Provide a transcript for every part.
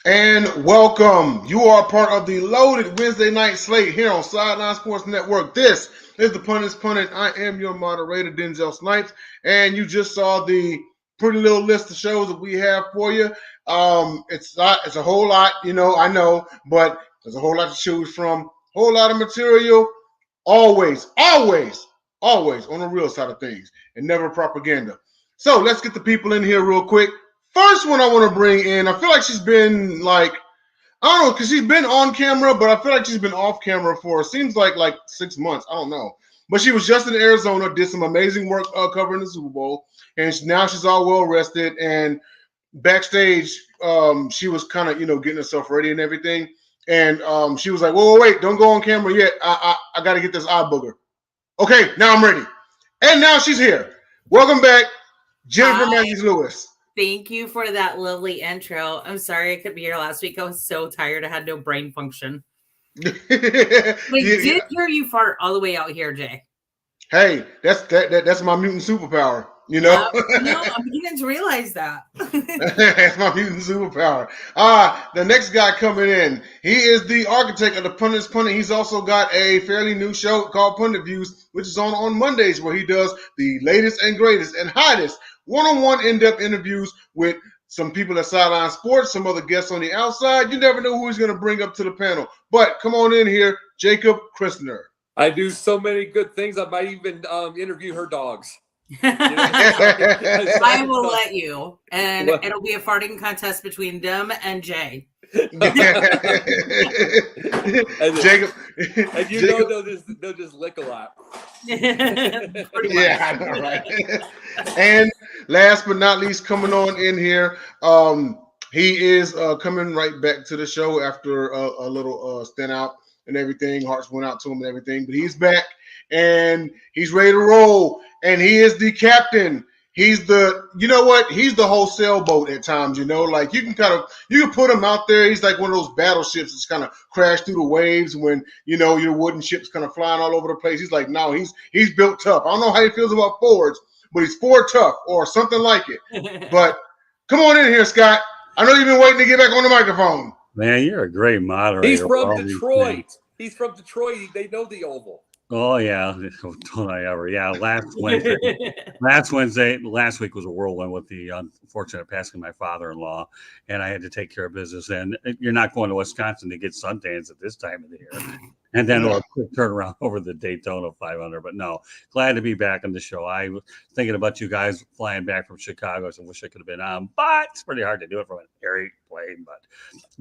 And welcome. You are part of the loaded Wednesday night slate here on Sideline Sports Network. This is the Pundit's Pundit. I am your moderator, Denzel Snipes, and you just saw the pretty little list of shows that we have for you. It's a whole lot, I know, but there's a whole lot to choose from. Whole lot of material. Always on the real side of things, and never propaganda. So let's get the people in here real quick. First one I want to bring in, I feel like she's been I don't know, because she's been on camera, but I feel like she's been off camera for, seems like 6 months. I don't know. But she was just in Arizona, did some amazing work covering the Super Bowl, and now she's all well rested. And backstage, she was kind of, getting herself ready and everything. And she was like, whoa, wait, don't go on camera yet. I got to get this eye booger. Okay, now I'm ready. And now she's here. Welcome back, Jennifer Matthews-Lewis. Thank you for that lovely intro. I'm sorry I couldn't be here last week. I was so tired. I had no brain function. I did hear you fart all the way out here, Jay. Hey, that's my mutant superpower, No, I'm beginning to realize that. That's my mutant superpower. The next guy coming in, he is the architect of the Pundit's Pundit. He's also got a fairly new show called Pundit Views, which is on Mondays, where he does the latest and greatest and hottest one-on-one in-depth interviews with some people at Sideline Sports, some other guests on the outside. You never know who he's going to bring up to the panel. But come on in here, Jacob Christner. I do so many good things. I might even interview her dogs. I will let you, and it'll be a farting contest between them and Jay. Jacob, and they'll just lick a lot. Yeah, I know, right? And last but not least, coming on in here, he is coming right back to the show after a little stint out and everything. Hearts went out to him and everything, but he's back and he's ready to roll. And he is the captain. He's the, he's the whole sailboat at times, like you can put him out there. He's like one of those battleships that's kind of crash through the waves when, your wooden ship's kind of flying all over the place. He's like, no, he's built tough. I don't know how he feels about Fords, but he's Ford tough or something like it. But come on in here, Scott. I know you've been waiting to get back on the microphone. Man, you're a great moderator. He's from Detroit. They know the Oval. Oh yeah, don't I ever? Yeah, last week was a whirlwind with the unfortunate passing of my father-in-law, and I had to take care of business. And you're not going to Wisconsin to get Sundance at this time of the year, and then a quick turnaround over the Daytona 500. But no, glad to be back on the show. I was thinking about you guys flying back from Chicago, so I wish I could have been on, but it's pretty hard to do it from an airplane. But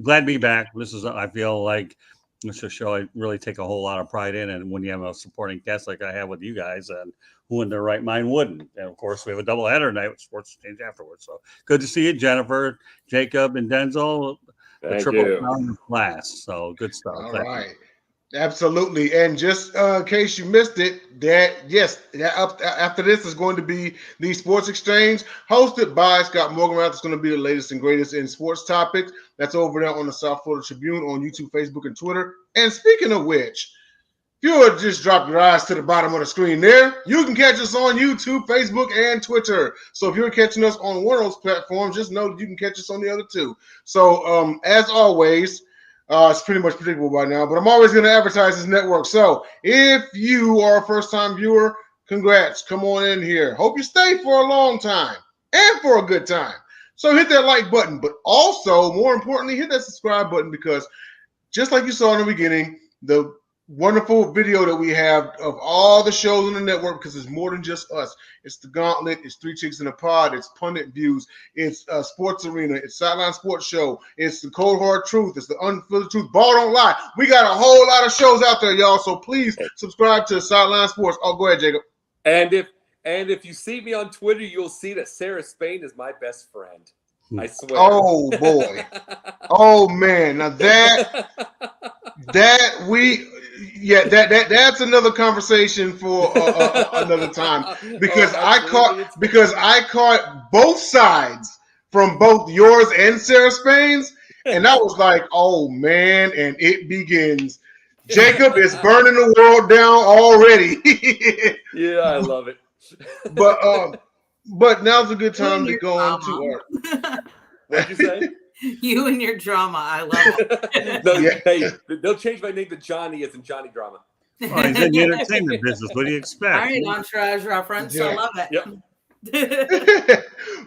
glad to be back. I feel like. It's a show I really take a whole lot of pride in, and when you have a supporting guest like I have with you guys, and who in their right mind wouldn't? And of course, we have a doubleheader tonight with Sports Exchange afterwards. So good to see you, Jennifer, Jacob, and Denzel. The triple crown class. So good stuff. All right. Absolutely. And just in case you missed it, after this is going to be the Sports Exchange hosted by Scott Morganroth. It's going to be the latest and greatest in sports topics. That's over there on the South Florida Tribune on YouTube, Facebook, and Twitter. And speaking of which, if you would just drop your eyes to the bottom of the screen there, you can catch us on YouTube, Facebook, and Twitter. So if you're catching us on one of those platforms, just know that you can catch us on the other two. So as always, it's pretty much predictable by now, but I'm always going to advertise this network. So if you are a first-time viewer, congrats. Come on in here. Hope you stay for a long time and for a good time. So hit that like button, but also, more importantly, hit that subscribe button, because just like you saw in the beginning, the wonderful video that we have of all the shows on the network, because it's more than just us. It's the Gauntlet, it's Three Chicks in a Pod, it's Pundit Views, it's Sports Arena, it's Sideline Sports Show, it's the Cold Hard Truth, it's the Unfiltered Truth. Ball Don't Lie. We got a whole lot of shows out there, y'all. So please subscribe to Sideline Sports. Oh, go ahead, Jacob. And if you see me on Twitter, you'll see that Sarah Spain is my best friend. I swear. Oh boy. Oh man. Now that's another conversation for another time, because I caught both sides from both yours and Sarah Spain's, and I was like, oh man, and it begins. Jacob is burning the world down already. Yeah, I love it. But now's a good time to go into our. What'd you say? You and your drama. I love it. Hey, they'll change my name to Johnny as in Johnny Drama. Oh, he's in the entertainment business. What do you expect? All right, entourage reference. Yeah. I love it. Yep.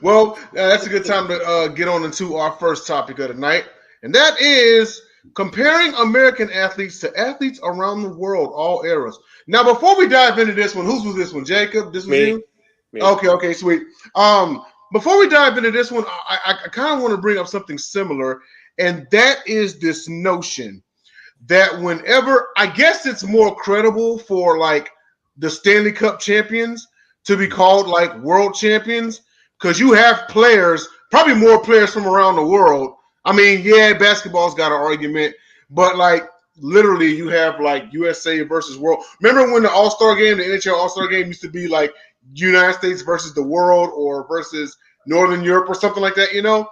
Well, that's a good time to get on into our first topic of the night, and that is comparing American athletes to athletes around the world, all eras. Now, before we dive into this one, whose was this one? Jacob, this was you? Me. Okay, sweet. Before we dive into this one, I kind of want to bring up something similar, and that is this notion that whenever, I guess it's more credible for like the Stanley Cup champions to be called like world champions, because you have players, probably more players from around the world. I mean, yeah, basketball's got an argument, but like literally you have like USA versus world. Remember when the All-Star game, the NHL All-Star game used to be like United States versus the world or versus Northern Europe or something like that, you know?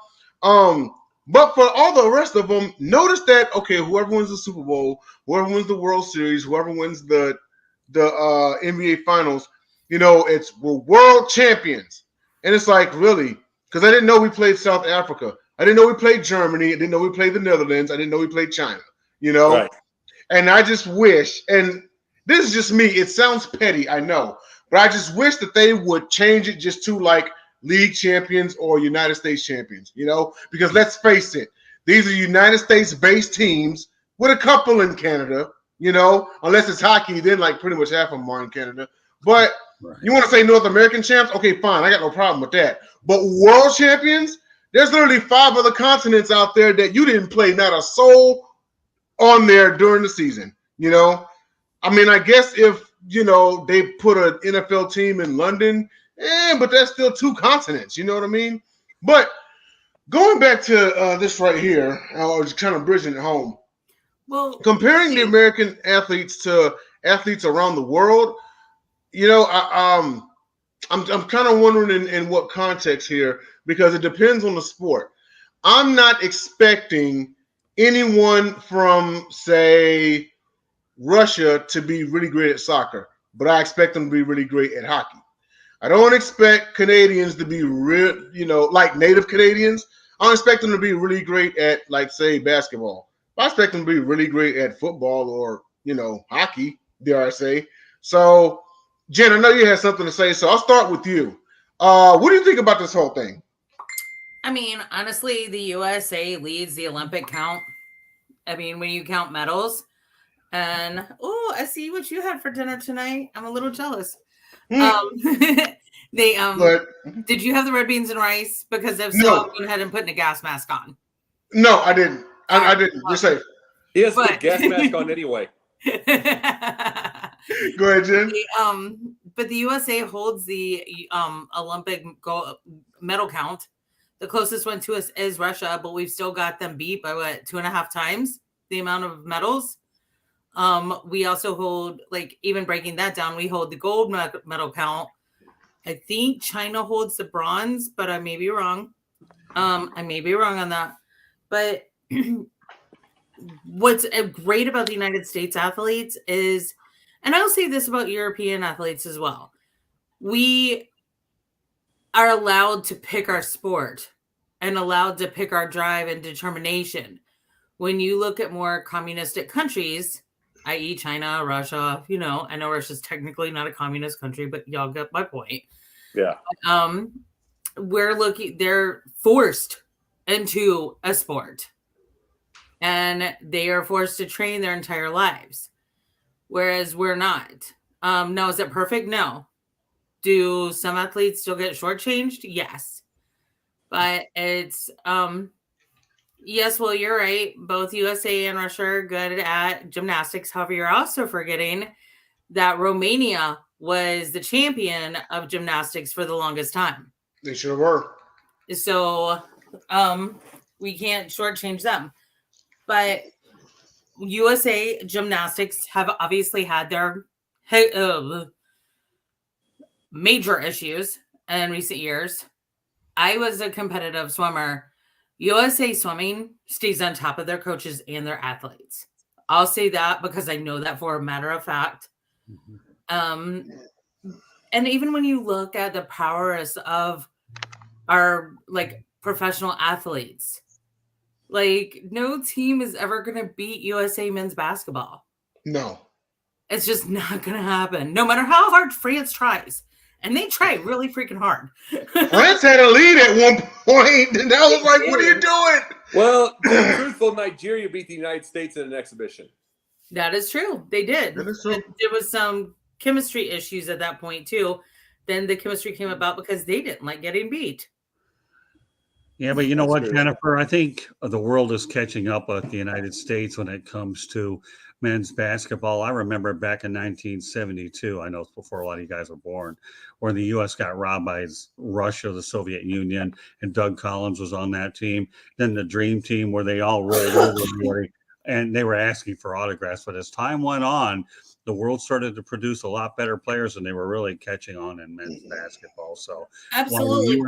But for all the rest of them, notice that, okay, whoever wins the Super Bowl, whoever wins the World Series, whoever wins the NBA Finals, you know, we're world champions. And it's like, really? Because I didn't know we played South Africa. I didn't know we played Germany. I didn't know we played the Netherlands. I didn't know we played China, you know? Right. And I just wish, and this is just me, it sounds petty, I know, but I just wish that they would change it just to like league champions or United States champions, you know, because let's face it, these are United States-based teams with a couple in Canada, you know, unless it's hockey, then like pretty much half of them are in Canada. But you want to say North American champs? Okay, fine, I got no problem with that. But world champions, there's literally 5 other continents out there that you didn't play not a soul on there during the season, you know. I mean, I guess if, you know, they put an NFL team in London, but that's still 2 continents, you know what I mean? But going back to this right here, I was kind of bridging it home. Well, comparing the American athletes to athletes around the world, you know, I'm kind of wondering in what context here, because it depends on the sport. I'm not expecting anyone from, say, Russia to be really great at soccer, but I expect them to be really great at hockey. I don't expect Canadians to be real, you know, like native Canadians. I don't expect them to be really great at, like, say, basketball. I expect them to be really great at football or, you know, hockey, dare I say. So, Jen, I know you had something to say, so I'll start with you. What do you think about this whole thing? I mean, honestly, the USA leads the Olympic count. I mean, when you count medals. And, oh, I see what you had for dinner tonight. I'm a little jealous. Did you have the red beans and rice? Because if so, I'm going ahead and putting a gas mask on. No, I didn't. I didn't. You're safe. He has the gas mask on anyway. Go ahead, Jen. But the USA holds the Olympic gold medal count. The closest one to us is Russia, but we've still got them beat by 2.5 times the amount of medals. We also hold, like, even breaking that down, we hold the gold medal count. I think China holds the bronze, but I may be wrong. I may be wrong on that. But what's great about the United States athletes is, and I'll say this about European athletes as well, we are allowed to pick our sport and allowed to pick our drive and determination. When you look at more communistic countries, i.e. China, Russia, you know, I know Russia's technically not a communist country, but y'all get my point. Yeah. They're forced into a sport and they are forced to train their entire lives. Whereas we're not. Now, is it perfect? No. Do some athletes still get shortchanged? Yes. But it's, yes, well, you're right. Both USA and Russia are good at gymnastics. However, you're also forgetting that Romania was the champion of gymnastics for the longest time. They sure were. So we can't shortchange them. But USA gymnastics have obviously had their major issues in recent years. I was a competitive swimmer. USA Swimming stays on top of their coaches and their athletes. I'll say that because I know that for a matter of fact. And even when you look at the prowess of our, like, professional athletes, Like, no team is ever going to beat USA men's basketball. No. It's just not going to happen, no matter how hard France tries. And they try really freaking hard. France had a lead at one point, and I was like, what are you doing? Well, to be truthful, Nigeria beat the United States in an exhibition. That is true. They did. That is true. And there was some chemistry issues at that point, too. Then the chemistry came about because they didn't like getting beat. Yeah, but you know what, true. Jennifer? I think the world is catching up with the United States when it comes to men's basketball. I remember back in 1972, I know it's before a lot of you guys were born, where the U.S. got robbed by Russia, the Soviet Union, and Doug Collins was on that team. Then the Dream Team, where they all rolled over everybody, and they were asking for autographs. But as time went on, the world started to produce a lot better players, and they were really catching on in men's basketball. So Absolutely.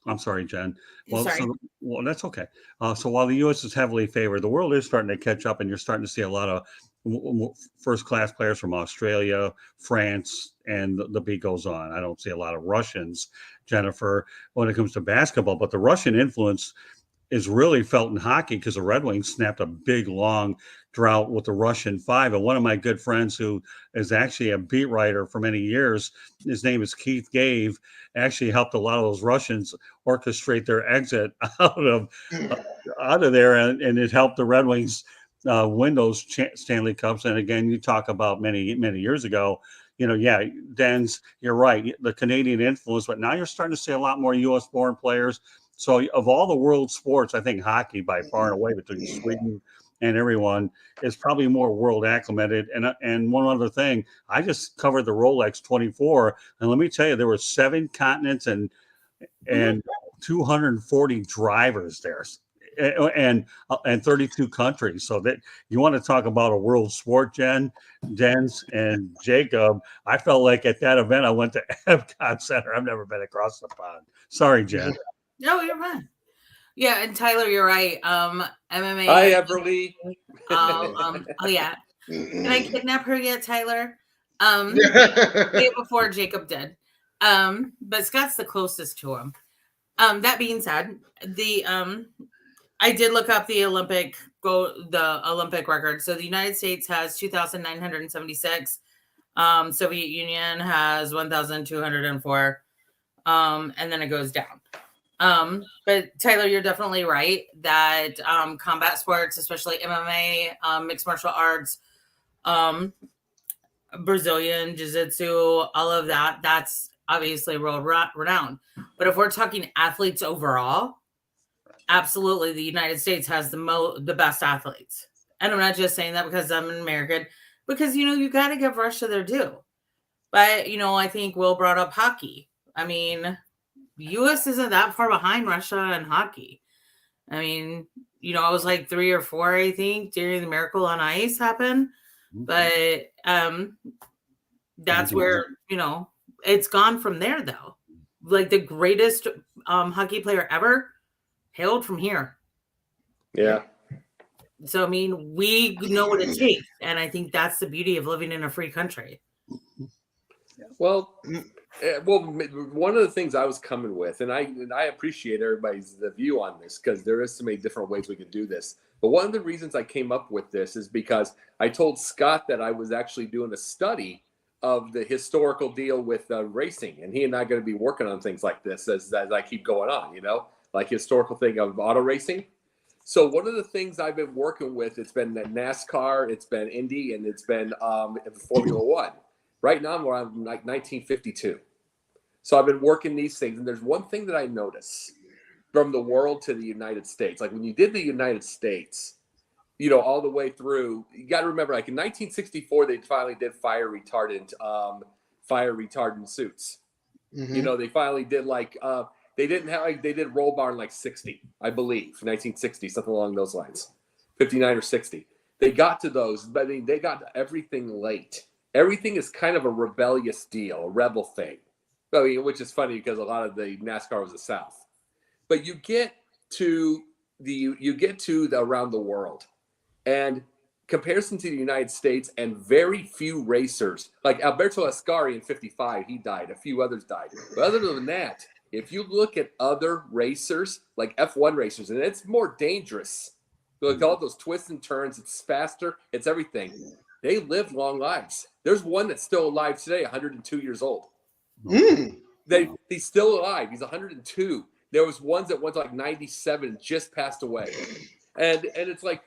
I'm sorry, Jen. Well, Sorry. well, that's okay. So while the U.S. is heavily favored, the world is starting to catch up, and you're starting to see a lot of first-class players from Australia, France, and the beat goes on. I don't see a lot of Russians, Jennifer, when it comes to basketball, but the Russian influence is really felt in hockey because the Red Wings snapped a big, long drought with the Russian Five. And one of my good friends who is actually a beat writer for many years, his name is Keith Gave, actually helped a lot of those Russians orchestrate their exit out of there. And it helped the Red Wings win those Stanley Cups. And again, you talk about many, many years ago, yeah, Denz, you're right. The Canadian influence, but now you're starting to see a lot more U.S. born players. So of all the world sports, I think hockey by far and away between Sweden and everyone is probably more world acclimated. And one other thing, I just covered the Rolex 24, and let me tell you, there were 7 continents and 240 drivers there, and 32 countries. So that you want to talk about a world sport, Jen, Denz, and Jacob. I felt like at that event I went to Epcot Center. I've never been across the pond. Sorry, Jen. No, you're fine. Yeah, and Tyler, you're right. MMA. Hi, Everly. Oh yeah. Can I kidnap her yet, Tyler? Way before Jacob did. But Scott's the closest to him. That being said, I did look up the Olympic record. So the United States has 2,976. Soviet Union has 1,204. And then it goes down. But Tyler, you're definitely right that combat sports, especially MMA, mixed martial arts, Brazilian jiu-jitsu, all of that's obviously world renowned. But if we're talking athletes overall, absolutely the United States has the best athletes. And I'm not just saying that because I'm an American, because you got to give Russia their due. But I think Will brought up hockey. I mean, U.S. isn't that far behind Russia in hockey. I mean, I was like 3 or 4, I think, during the Miracle on Ice happened. But that's where, it's gone from there, though. Like the greatest hockey player ever hailed from here. Yeah. So, I mean, we know what it takes. And I think that's the beauty of living in a free country. Well, one of the things I was coming with, and I appreciate everybody's view on this because there is so many different ways we could do this. But one of the reasons I came up with this is because I told Scott that I was actually doing a study of the historical deal with racing, and he and I are going to be working on things like this as I keep going on, like historical thing of auto racing. So one of the things I've been working with, it's been NASCAR, it's been Indy, and it's been Formula One. Right now, I'm around like 1952. So I've been working these things. And there's one thing that I notice from the world to the United States. Like when you did the United States, all the way through, you got to remember, like in 1964, they finally did fire retardant suits. Mm-hmm. They finally did they did roll bar in like 60, I believe, 1960, something along those lines, 59 or 60. They got to those, but they got to everything late. Everything is kind of a rebellious deal, a rebel thing. Which is funny because a lot of the NASCAR was the South. But you get to the around the world, and comparison to the United States, and very few racers like Alberto Ascari in '55, he died. A few others died. But other than that, if you look at other racers, like F1 racers, and it's more dangerous. Like all those twists and turns, it's faster, it's everything. They live long lives. There's one that's still alive today, 102 years old. He's still alive. He's 102. There was ones that went to like 97, just passed away. And it's like,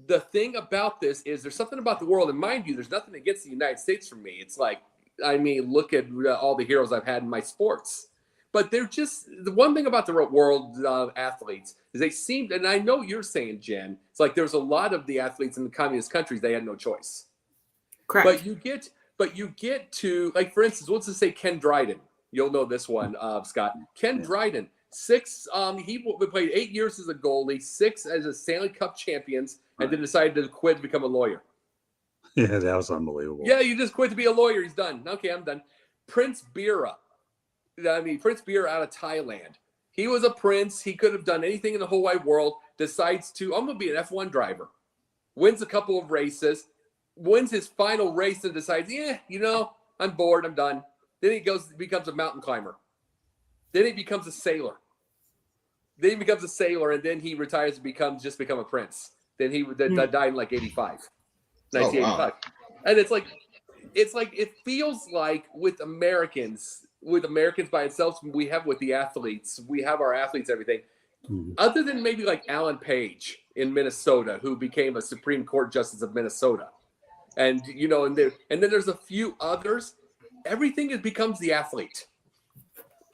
the thing about this is there's something about the world, and mind you, there's nothing against the United States for me. It's like, I mean, look at all the heroes I've had in my sports. But they're just, the one thing about the world of athletes is they seem, and I know you're saying, Jen, it's like there's a lot of the athletes in the communist countries, they had no choice. Correct. But you get to, like, for instance, let's just say Ken Dryden. You'll know this one, Scott. Ken Dryden, he played 8 years as a goalie, 6 as a Stanley Cup champions, and then decided to quit and become a lawyer. Yeah, that was unbelievable. Yeah, you just quit to be a lawyer. He's done. Okay, I'm done. Prince Bira out of Thailand. He was a prince. He could have done anything in the whole wide world. Decides to, I'm going to be an F1 driver. Wins a couple of races. Wins his final race and decides, I'm bored. I'm done. Then he becomes a mountain climber. Then he becomes a sailor. And then he retires and become a prince. Then he died in like 1985. Wow. And it's like it feels like with Americans by itself, we have with the athletes, we have our athletes, everything. Other than maybe like Alan Page in Minnesota, who became a Supreme Court Justice of Minnesota, and then there's a few others. Everything becomes the athlete.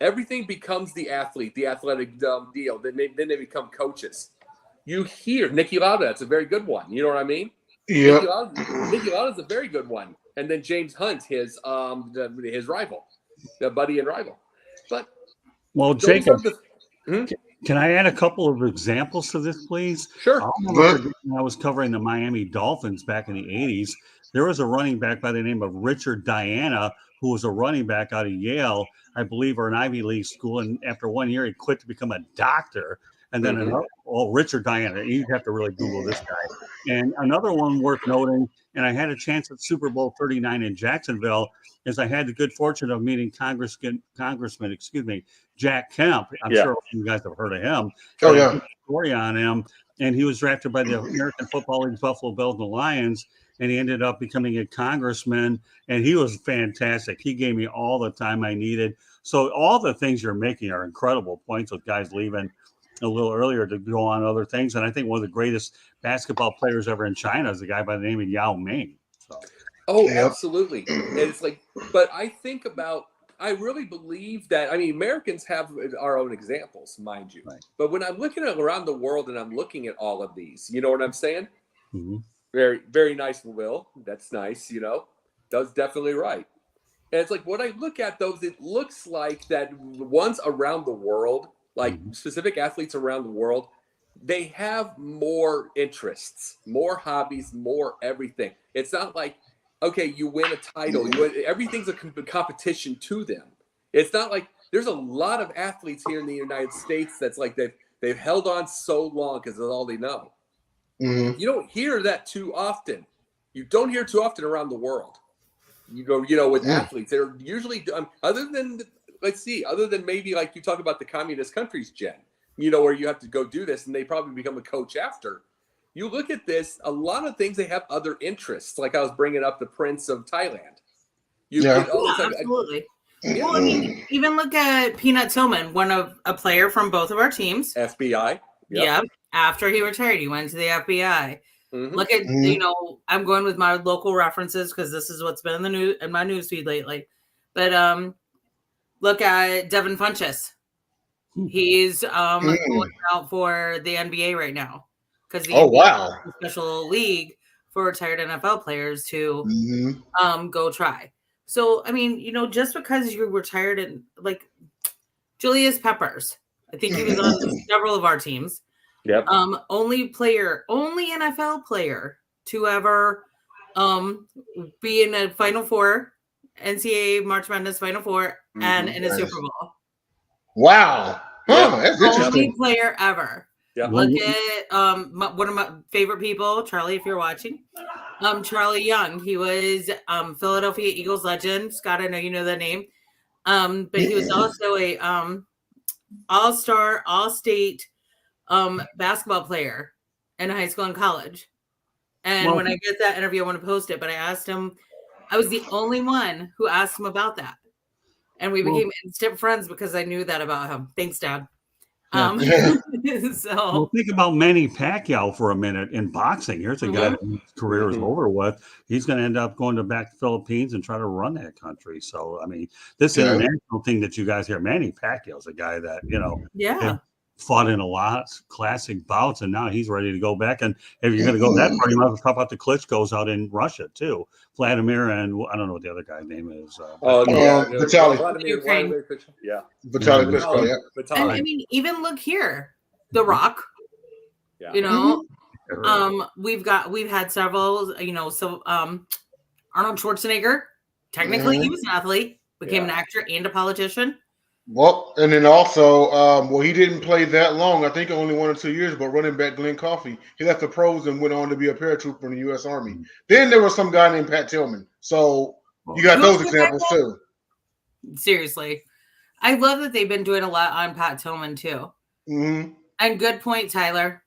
Everything becomes the athlete, the athletic deal. Then they become coaches. You hear Nicky Lauda, that's a very good one. You know what I mean? Yeah. Nicky Lauda's a very good one. And then James Hunt, his rival, the buddy and rival. But Jacob, can I add a couple of examples to this, please? Sure. I was covering the Miami Dolphins back in the 80s. There was a running back by the name of Richard Diana, who was a running back out of Yale, I believe, or an Ivy League school. And after 1 year, he quit to become a doctor. And then Richard Diana, you'd have to really Google this guy. And another one worth noting, and I had a chance at Super Bowl 39 in Jacksonville, is I had the good fortune of meeting Congressman, Jack Kemp. I'm sure you guys have heard of him. Oh, yeah. Story on him. And he was drafted by the American Football League's Buffalo Bills and the Lions. And he ended up becoming a congressman. And he was fantastic. He gave me all the time I needed. So all the things you're making are incredible points with guys leaving a little earlier to go on other things. And I think one of the greatest basketball players ever in China is a guy by the name of Yao Ming. So. Oh, absolutely. And it's like, but I really believe that, Americans have our own examples, mind you. Right. But when I'm looking at around the world and I'm looking at all of these, you know what I'm saying? Mm-hmm. Very, very nice, Will. That's nice, That's definitely right. And it's like, when I look at those, it looks like that ones around the world, like specific athletes around the world, they have more interests, more hobbies, more everything. It's not like, okay, you win a title. Everything's a competition to them. It's not like there's a lot of athletes here in the United States that's like they've held on so long because it's all they know. Mm-hmm. You don't hear that too often. You don't hear too often around the world. You go, with athletes, they're usually other than maybe like you talk about the communist countries, Jen, where you have to go do this and they probably become a coach after. You look at this, a lot of things, they have other interests. Like I was bringing up the Prince of Thailand. Absolutely. Well, even look at Peanut Tillman, a player from both of our teams. FBI. Yep. After he retired, he went to the FBI. Mm-hmm. Look at, I'm going with my local references because this is what's been in the news in my newsfeed lately. But look at Devin Funchess. He's going out for the NBA right now because the NBA is a special league for retired NFL players to go try. So just because you're retired and like Julius Peppers, I think he was on several of our teams. Yep. Only NFL player to ever be in a Final Four, NCAA March Madness Final Four, and in a Super Bowl. Wow. Huh, that's only player ever. Yep. Look at one of my favorite people, Charlie, if you're watching. Charlie Young. He was Philadelphia Eagles legend. Scott, I know you know that name. But he was also a all-star, all-state basketball player in high school and college. And when I get that interview, I want to post it. But I asked him, I was the only one who asked him about that. And we became instant friends because I knew that about him. Thanks, Dad. Well, think about Manny Pacquiao for a minute in boxing. Here's a guy whose career is over with. He's going to end up going back to Philippines and try to run that country. So, I mean, this international thing that you guys hear, Manny Pacquiao is a guy that, fought in a lot of classic bouts, and now he's ready to go back. And if you're going to go that far, you might as well talk about the Klitschko's out in Russia, too. Vladimir and I don't know what the other guy's name is. Vitaly. Vitaly Klitschko, And I mean, even look here, The Rock. Yeah. You know, we've had several. You know, so Arnold Schwarzenegger. Technically, he was an athlete, became an actor and a politician. Well, and then also, he didn't play that long. I think only 1 or 2 years. But running back Glenn Coffey, he left the pros and went on to be a paratrooper in the U.S. Army. Then there was some guy named Pat Tillman. So you got those examples too. Seriously, I love that they've been doing a lot on Pat Tillman too. Mm-hmm. And good point, Tyler.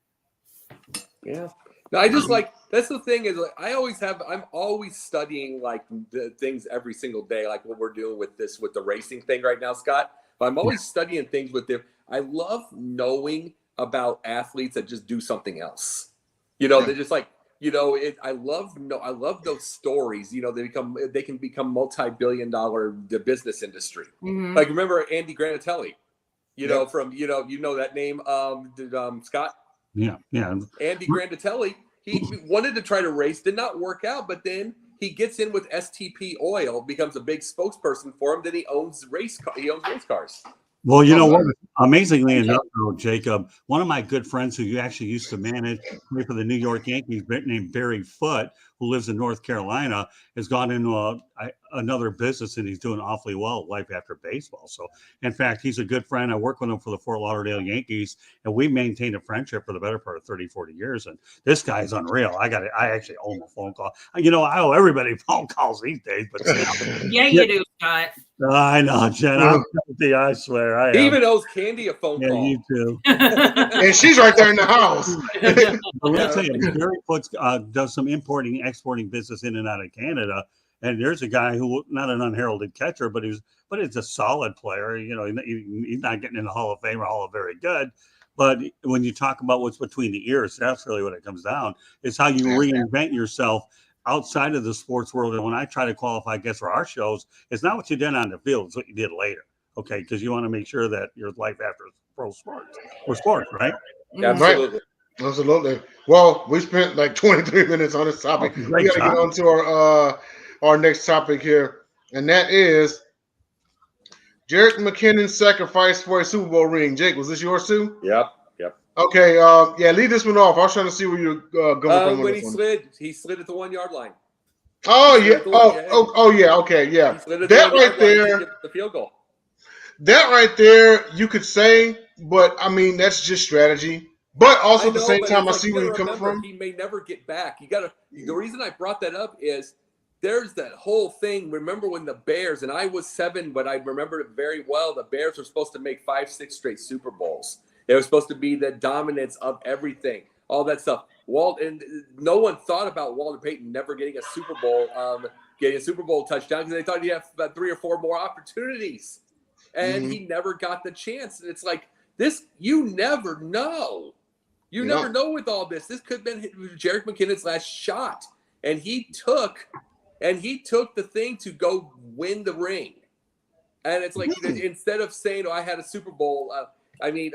Yeah. No, I just that's the thing is I'm always studying like the things every single day, like what we're doing with the racing thing right now, Scott. But I'm always studying things with them. I love knowing about athletes that just do something else. You know, they're just like, you know, I love those stories. You know, they can become multi-billion-dollar the business industry. Mm-hmm. Like remember Andy Granatelli, you know, from you know that name, Scott. Yeah. Andy Granatelli. He wanted to try to race, did not work out, but then he gets in with STP Oil, becomes a big spokesperson for him. Then he owns race cars. Well, you know what? Amazingly enough, though, Jacob, one of my good friends who actually used to play for the New York Yankees, named Barry Foote, who lives in North Carolina, has gone into another business, and he's doing awfully well life after baseball. So, in fact, he's a good friend. I work with him for the Fort Lauderdale Yankees, and we maintained a friendship for the better part of 30, 40 years. And this guy's unreal. I actually owe him a phone call. You know, I owe everybody phone calls these days. But you do, Scott. I know, Jen. I'm guilty, I swear. He even owes Candy a phone call. Yeah, you too. And she's right there in the house. Well, let's say Barry Foote does some importing, exporting business in and out of Canada. And there's a guy who, not an unheralded catcher, but it's a solid player. You know, he's not getting in the Hall of Fame or Hall of Very Good. But when you talk about what's between the ears, that's really what it comes down. It's how you reinvent yourself outside of the sports world. And when I try to qualify guests for our shows, it's not what you did on the field, it's what you did later. Okay, because you want to make sure that your life after pro sports or sports, right? Absolutely. Right. Absolutely. Well, we spent like 23 minutes on this topic. We got to get on to our next topic here, and that is Jerick McKinnon's sacrifice for a Super Bowl ring. Jake, was this yours too? Yep. Okay. Lead this one off. I was trying to see where you're going from. When he slid at the 1 yard line. Oh yeah. Oh yeah. Okay. Yeah. That right there. The field goal. That right there, you could say, but I mean that's just strategy. But also at the same time, I see where you're coming from. He may never get back. The reason I brought that up is there's that whole thing. Remember when the Bears, and I was 7, but I remember it very well. The Bears were supposed to make 5-6 straight Super Bowls. They were supposed to be the dominance of everything, all that stuff. And no one thought about Walter Payton never getting a Super Bowl, touchdown because they thought he'd have about 3 or 4 more opportunities, and he never got the chance. And it's like this, you never know. You never know with all this. This could have been Jerick McKinnon's last shot, and he took the thing to go win the ring. And it's like instead of saying, "Oh, I had a Super Bowl," I mean,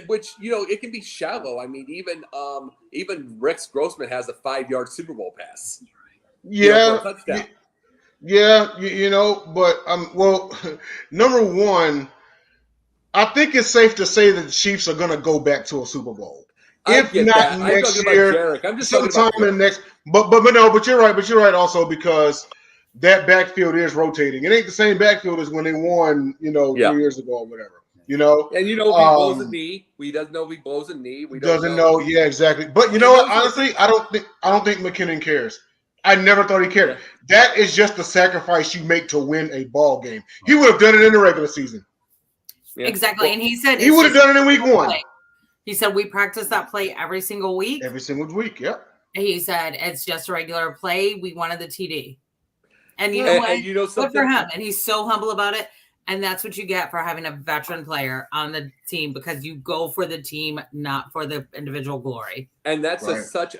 which it can be shallow. I mean, even Rex Grossman has a 5-yard Super Bowl pass. Yeah, for a touchdown. But number one, I think it's safe to say that the Chiefs are going to go back to a Super Bowl. If not next year, sometime in the next. But you're right. But you're right also because that backfield is rotating. It ain't the same backfield as when they won, 3 years ago or whatever. And if he blows a knee, we doesn't know if he blows a knee. We doesn't know. Yeah, exactly. But you know what? Honestly, I don't think McKinnon cares. I never thought he cared. Yeah. That is just the sacrifice you make to win a ball game. He would have done it in the regular season. Yeah. Exactly. And he said he would have done it in week 1. Play. He said we practice that play every single week. Every single week, yep. He said it's just a regular play. We wanted the TD. And you know what? And you know something? Good for him. And he's so humble about it. And that's what you get for having a veteran player on the team, because you go for the team, not for the individual glory. And that is such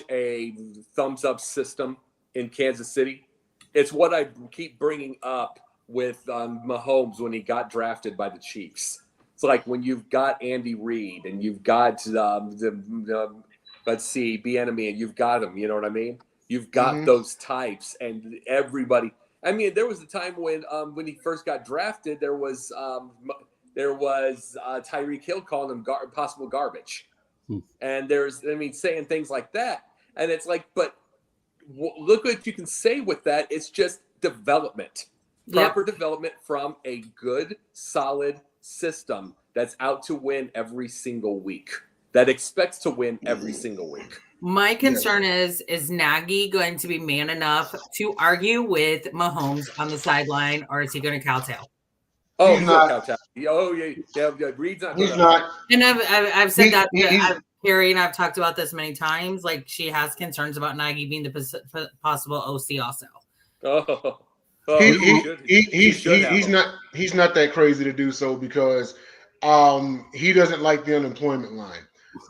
a thumbs up system in Kansas City. It's what I keep bringing up with Mahomes when he got drafted by the Chiefs. It's like when you've got Andy Reid and you've got let's see, Bieniemy, and you've got him. You know what I mean? You've got those types, and everybody. I mean, there was a time when he first got drafted, there was Tyreek Hill calling him possible garbage, and saying things like that, and it's like, but look what you can say with that. It's just development, proper development from a good, solid system that's out to win every single week, that expects to win every single week. My concern is Nagy going to be man enough to argue with Mahomes on the sideline, or is he going to cowtail? Oh, he's not kowtow. Oh, yeah. Reed's not. He's not. And I've said that to Carrie, and I've talked about this many times. Like, she has concerns about Nagy being the possible OC also. He's not that crazy to do so, because he doesn't like the unemployment line.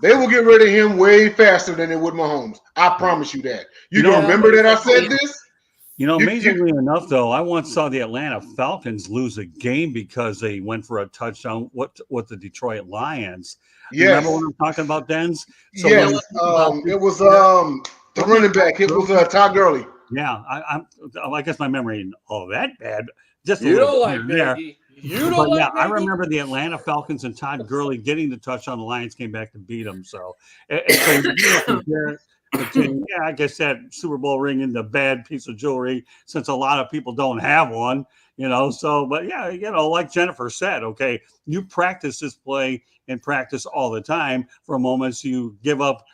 They will get rid of him way faster than they would Mahomes. I promise you that. You don't remember that I said this? Amazingly enough, though, I once saw the Atlanta Falcons lose a game because they went for a touchdown with the Detroit Lions. Yes. Remember what I'm talking about, Dens? So yes. It was the running back. It was Todd Gurley. Yeah. I guess my memory ain't all that bad. Just you don't like Maggie. I remember the Atlanta Falcons and Todd Gurley getting the touchdown. The Lions came back to beat them. So I guess that Super Bowl ring in the bad piece of jewelry, since a lot of people don't have one, So, but like Jennifer said, okay, you practice this play and practice all the time. For moments, you give up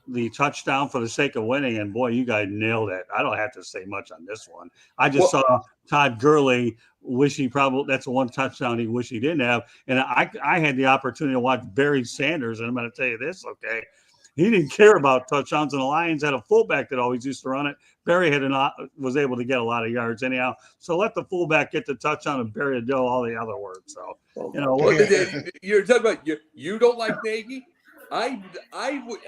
the touchdown for the sake of winning, and boy, you guys nailed it. I don't have to say much on this one. I just saw Todd Gurley wish that's the one touchdown he wish he didn't have. And I had the opportunity to watch Barry Sanders, and I'm going to tell you this, okay? He didn't care about touchdowns, and the Lions had a fullback that always used to run it. Barry was able to get a lot of yards anyhow. So let the fullback get the touchdown, and Barry would do all the other work. So, You're talking about you don't like Nagy? I will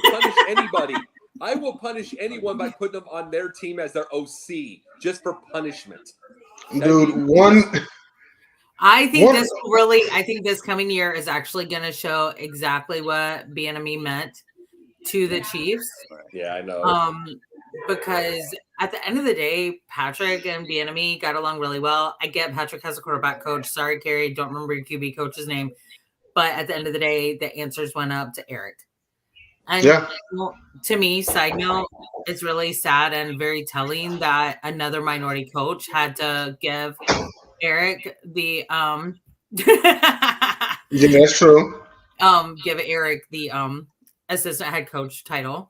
punish anybody. I will punish anyone by putting them on their team as their OC just for punishment. Dude, I think this coming year is actually going to show exactly what Bieniemy meant to the Chiefs. Yeah, I know. Because at the end of the day, Patrick and Bieniemy got along really well. I get Patrick has a quarterback coach. Sorry, Carrie, don't remember your QB coach's name. But at the end of the day, the answers went up to Eric. And to me, side note, it's really sad and very telling that another minority coach had to give Eric the yeah, that's true. Give Eric the assistant head coach title.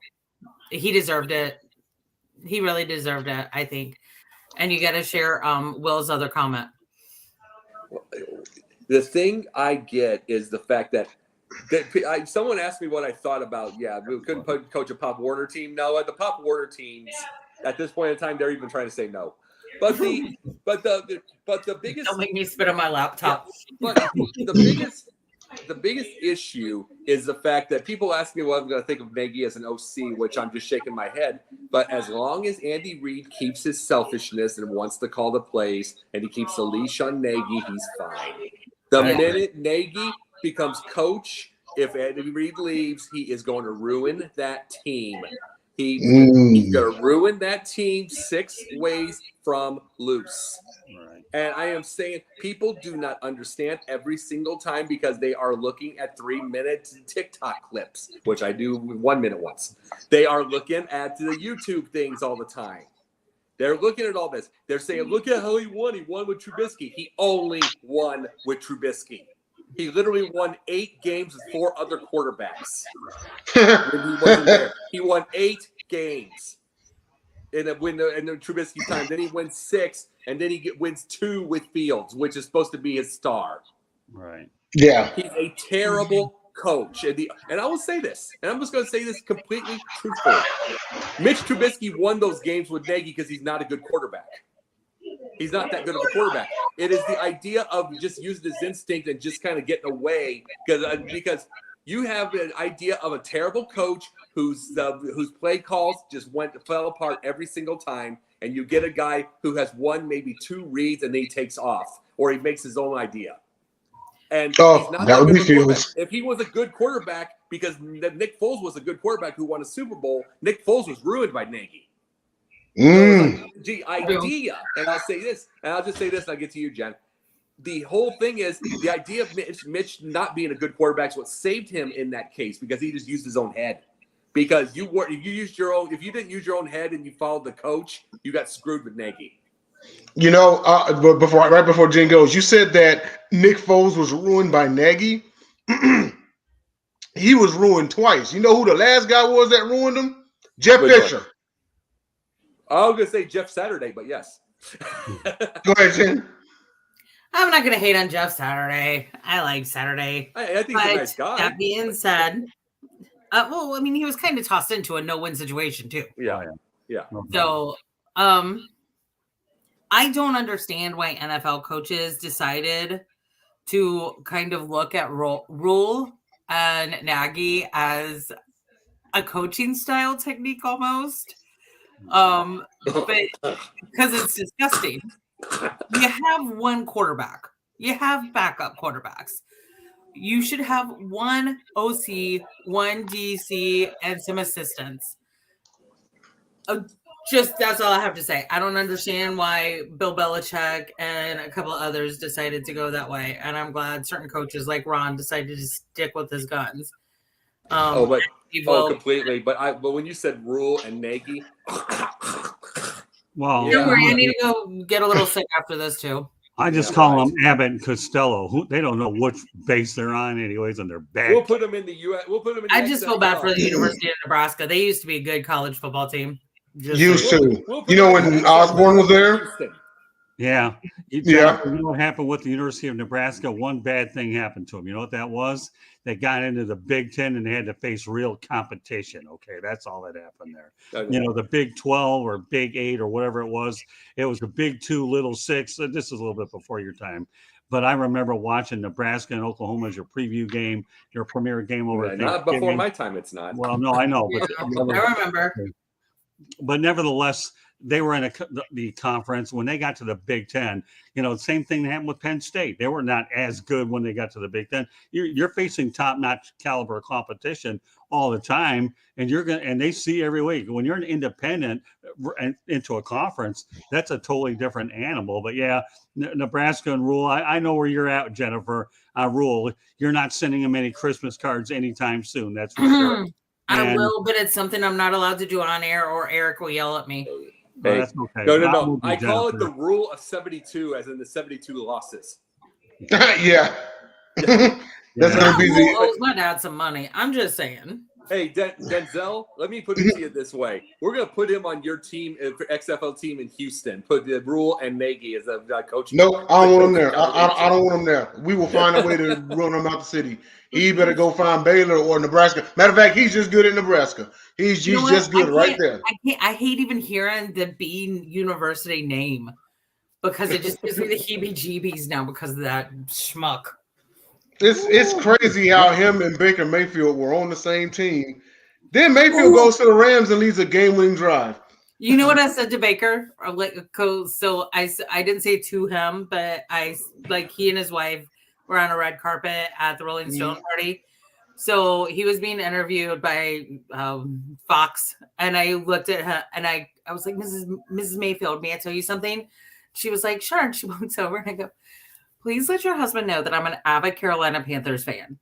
He deserved it. He really deserved it, I think. And you got to share Will's other comment. The thing I get is the fact that someone asked me what I thought about. Yeah, we couldn't coach a Pop Warner team. No, the Pop Warner teams at this point in time, they're even trying to say no. But the biggest. Don't make me spit on my laptop. But the biggest issue is the fact that people ask me what I'm going to think of Nagy as an OC, which I'm just shaking my head. But as long as Andy Reid keeps his selfishness and wants to call the plays, and he keeps a leash on Nagy, he's fine. The minute Nagy becomes coach, if Andy Reid leaves, he is going to ruin that team. He's going to ruin that team 6 ways from loose. Right. And I am saying people do not understand every single time because they are looking at 3-minute TikTok clips, which I do 1 minute once. They are looking at the YouTube things all the time. They're looking at all this. They're saying, look at how he won. He won with Trubisky. He only won with Trubisky. He literally won 8 games with 4 other quarterbacks when he wasn't there. He won 8 games. in the Trubisky time. Then he wins 6, and then he wins 2 with Fields, which is supposed to be his star. Right. Yeah. He's a terrible coach. And I will say this, and I'm just going to say this completely truthfully. Mitch Trubisky won those games with Nagy because he's not a good quarterback. He's not that good of a quarterback. It is the idea of just using his instinct and just kind of getting away because you have an idea of a terrible coach whose play calls just fell apart every single time, and you get a guy who has 1, maybe 2 reads, and then he takes off, or he makes his own idea. And he's not that good of a quarterback. If he was a good quarterback, because Nick Foles was a good quarterback who won a Super Bowl, Nick Foles was ruined by Nagy. Idea, and I'll say this, and I'll just say this, and I'll get to you, Jen. The whole thing is the idea of Mitch not being a good quarterback is what saved him in that case, because he just used his own head. Because if you didn't use your own head and you followed the coach, you got screwed with Nagy. You know, right before Jen goes, you said that Nick Foles was ruined by Nagy. He was ruined twice. You know who the last guy was that ruined him? Jeff Fisher. I was going to say Jeff Saturday, but yes. Go ahead, Jen. I'm not going to hate on Jeff Saturday. I like Saturday. I think he's a nice guy. That being said, well, I mean, he was kind of tossed into a no-win situation too. Yeah. So, I don't understand why NFL coaches decided to kind of look at Rule and Nagy as a coaching style technique almost. But because it's disgusting. You have one quarterback. You have backup quarterbacks. You should have one OC, one DC, and some assistants. Just that's all I have to say. I don't understand why Bill Belichick and a couple of others decided to go that way, and I'm glad certain coaches like Ron decided to stick with his guns. Completely. But when you said Rule and Nagy, well, don't worry, I need to go get a little sick after this too. I just call them Abbott and Costello. They don't know which base they're on, anyways, and they're back. We'll put them in the U.S. We'll put them in. I just feel bad for the University of Nebraska. They used to be a good college football team. Used to. You know when Osborne was there? Yeah. You know what happened with the University of Nebraska? One bad thing happened to them. You know what that was? They got into the Big Ten and they had to face real competition. Okay, that's all that happened there. Okay. You know, the Big 12 or Big 8 or whatever it was a Big 2, Little 6. This is a little bit before your time. But I remember watching Nebraska and Oklahoma as your preview game, your premier game over there. Not before my time, it's not. Well, no, I know. But I remember. But nevertheless, they were in the conference. When they got to the Big Ten, you know, the same thing happened with Penn State. They were not as good when they got to the Big Ten. You're facing top-notch caliber competition all the time, and they see every week. When you're an independent and into a conference, that's a totally different animal. But yeah, Nebraska and Rule, I know where you're at, Jennifer. Rule, you're not sending them any Christmas cards anytime soon. That's for sure. I will, but it's something I'm not allowed to do on air, or Eric will yell at me. Hey, that's okay. No. I call it the rule of 72, as in the 72 losses. Yeah. That's going to be the. Owes my dad some money. I'm just saying. Hey, Denzel, let me put it to you this way. We're going to put him on your team, XFL team in Houston. Put the Rule and Nagy as a coach. No, I don't want him there. I don't want him there. We will find a way to run him out the city. He better go find Baylor or Nebraska. Matter of fact, he's just good at Nebraska. He's just good right there. I hate even hearing the Bean University name because it just gives me the heebie-jeebies now because of that schmuck. It's crazy how him and Baker Mayfield were on the same team. Then Mayfield goes to the Rams and leads a game-winning drive. You know what I said to Baker? So I didn't say to him, but he and his wife were on a red carpet at the Rolling Stone party. So he was being interviewed by Fox, and I looked at her and I was like, Mrs. Mayfield, may I tell you something? She was like, sure. And she walks over and I go, please let your husband know that I'm an avid Carolina Panthers fan.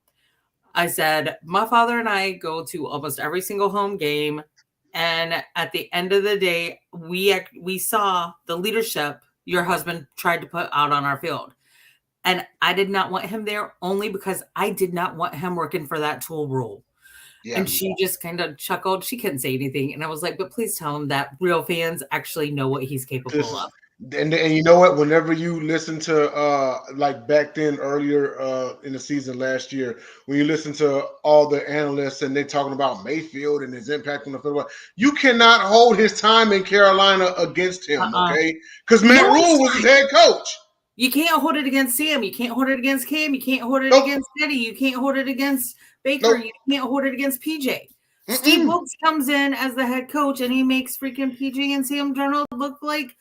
I said, my father and I go to almost every single home game. And at the end of the day, we saw the leadership your husband tried to put out on our field. And I did not want him there only because I did not want him working for that tool Rule. Yeah. And she just kind of chuckled. She couldn't say anything. And I was like, but please tell him that real fans actually know what he's capable of. And you know what? Whenever you listen to like back then earlier in the season last year, when you listen to all the analysts and they're talking about Mayfield and his impact on the football, you cannot hold his time in Carolina against him, okay? Because Matt Rule was his head coach. You can't hold it against Sam. You can't hold it against Cam. You can't hold it against Eddie. You can't hold it against Baker. You can't hold it against PJ. Steve Wilkes comes in as the head coach and he makes freaking PJ and Sam Darnold look like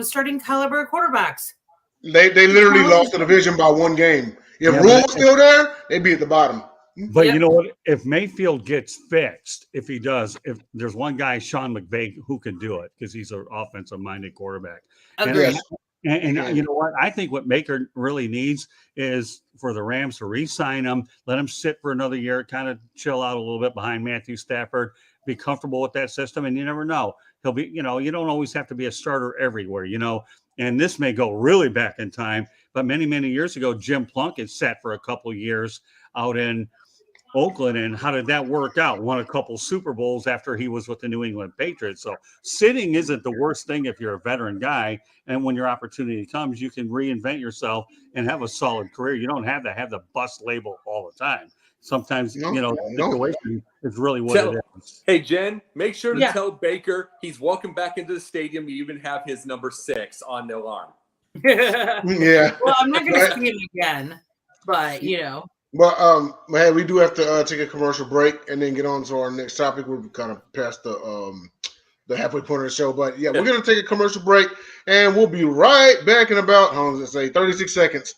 starting caliber quarterbacks. They literally lost the division by one game. If Rule was still there, they'd be at the bottom. But you know what? If Mayfield gets fixed, if he does, if there's one guy, Sean McVay, who can do it because he's an offensive-minded quarterback. And you know what? I think what Baker really needs is for the Rams to re-sign him, let him sit for another year, kind of chill out a little bit behind Matthew Stafford, be comfortable with that system, and you never know. He'll be, you don't always have to be a starter everywhere, and this may go really back in time, but many, many years ago, Jim Plunkett sat for a couple of years out in Oakland, and how did that work out? Won a couple Super Bowls after he was with the New England Patriots. So sitting isn't the worst thing if you're a veteran guy, and when your opportunity comes, you can reinvent yourself and have a solid career. You don't have to have the bust label all the time. Sometimes, situation is really what it is. Hey, Jen, make sure to tell Baker he's welcome back into the stadium. You even have his number 6 on the alarm. Yeah. Well, I'm not going to see him again, but, Well, hey, we do have to take a commercial break and then get on to our next topic. We're kind of past the halfway point of the show, but we're going to take a commercial break and we'll be right back in about, 36 seconds.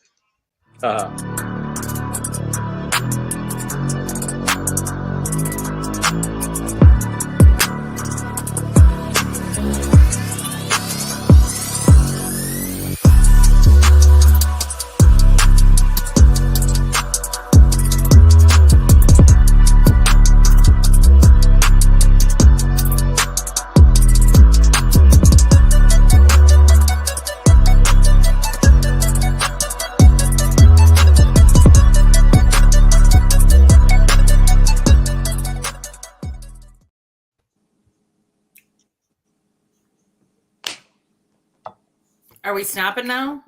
Are we stopping now?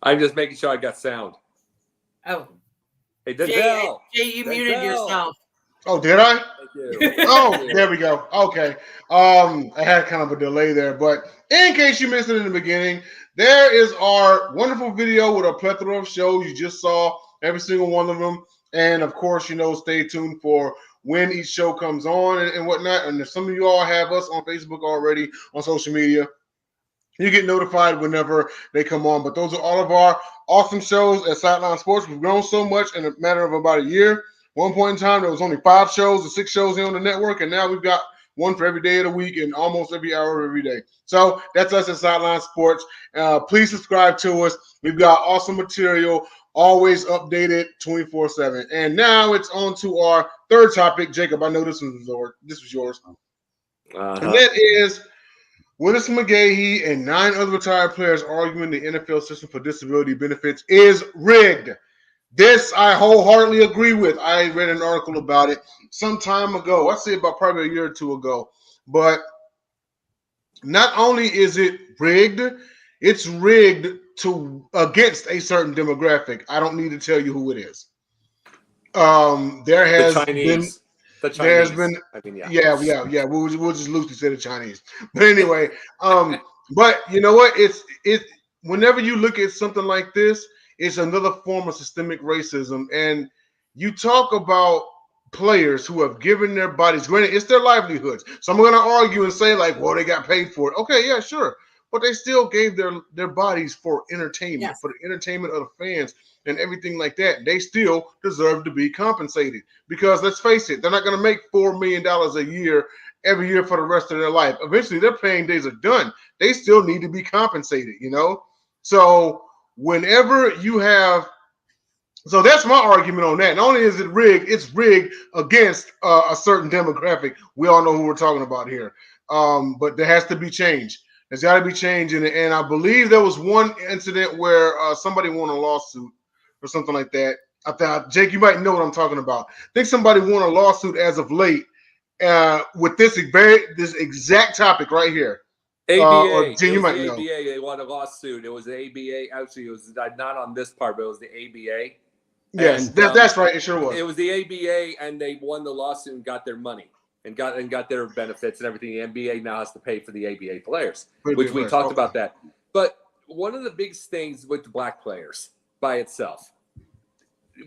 I'm just making sure I got sound. Oh. Hey, Denzel. Jay, you muted yourself. Oh, did I? Thank you. Oh, there we go. Okay. I had kind of a delay there, but in case you missed it in the beginning, there is our wonderful video with a plethora of shows. You just saw every single one of them. And of course, stay tuned for when each show comes on and whatnot. And if some of you all have us on Facebook already, on social media, you get notified whenever they come on. But those are all of our awesome shows at Sideline Sports. We've grown so much in a matter of about a year. One point in time, there was only 5 shows or 6 shows here on the network, and now we've got one for every day of the week and almost every hour of every day. So that's us at Sideline Sports. Please subscribe to us. We've got awesome material, always updated 24/7. And now it's on to our third topic. Jacob, I know this was yours. And that is Willis McGahee and 9 other retired players arguing the NFL system for disability benefits is rigged. This I wholeheartedly agree with. I read an article about it some time ago. I'd say about probably a year or 2 ago. But not only is it rigged, it's rigged against a certain demographic. I don't need to tell you who it is. There has been. There's been, we'll just loosely say the Chinese. But anyway, but you know what? It's whenever you look at something like this, it's another form of systemic racism. And you talk about players who have given their bodies, granted, it's their livelihoods. So I'm going to argue and say, like, well, they got paid for it. Okay, yeah, sure. But they still gave their bodies for entertainment, for the entertainment of the fans and everything like that. They still deserve to be compensated because let's face it, they're not going to make $4 million a year every year for the rest of their life. Eventually, their playing days are done. They still need to be compensated, So whenever you have – so that's my argument on that. Not only is it rigged, it's rigged against a certain demographic. We all know who we're talking about here. But there has to be change. There's got to be change in it. And I believe there was one incident where somebody won a lawsuit or something like that. I think Jake, you might know what I'm talking about. I think somebody won a lawsuit as of late with this exact topic right here. ABA. Or Jen, It you was might the know. ABA. They won a lawsuit. It was the ABA. Actually, it was not on this part, but it was the ABA. Yes, And, that's right. It sure was. It was the ABA, and they won the lawsuit and got their money and got their benefits and everything. The NBA now has to pay for the ABA players, which we talked about that. But one of the biggest things with the black players by itself,